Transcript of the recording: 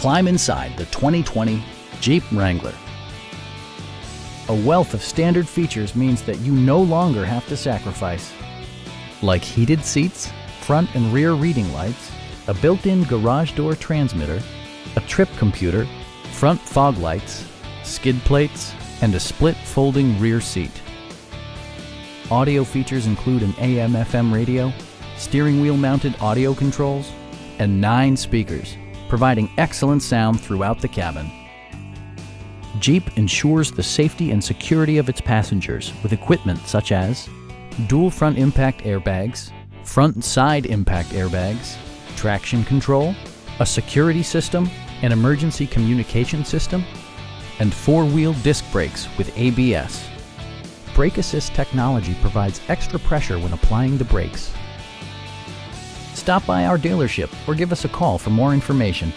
Climb inside the 2020 Jeep Wrangler. A wealth of standard features means that you no longer have to sacrifice, like heated seats, front and rear reading lights, a built-in garage door transmitter, a trip computer, front fog lights, skid plates, and a split folding rear seat. Audio features include an AM/FM radio, steering wheel mounted audio controls, and 9 speakers, providing excellent sound throughout the cabin. Jeep ensures the safety and security of its passengers with equipment such as dual front impact airbags, front and side impact airbags, traction control, a security system, an emergency communication system, and 4-wheel disc brakes with ABS. Brake Assist technology provides extra pressure when applying the brakes. Stop by our dealership or give us a call for more information.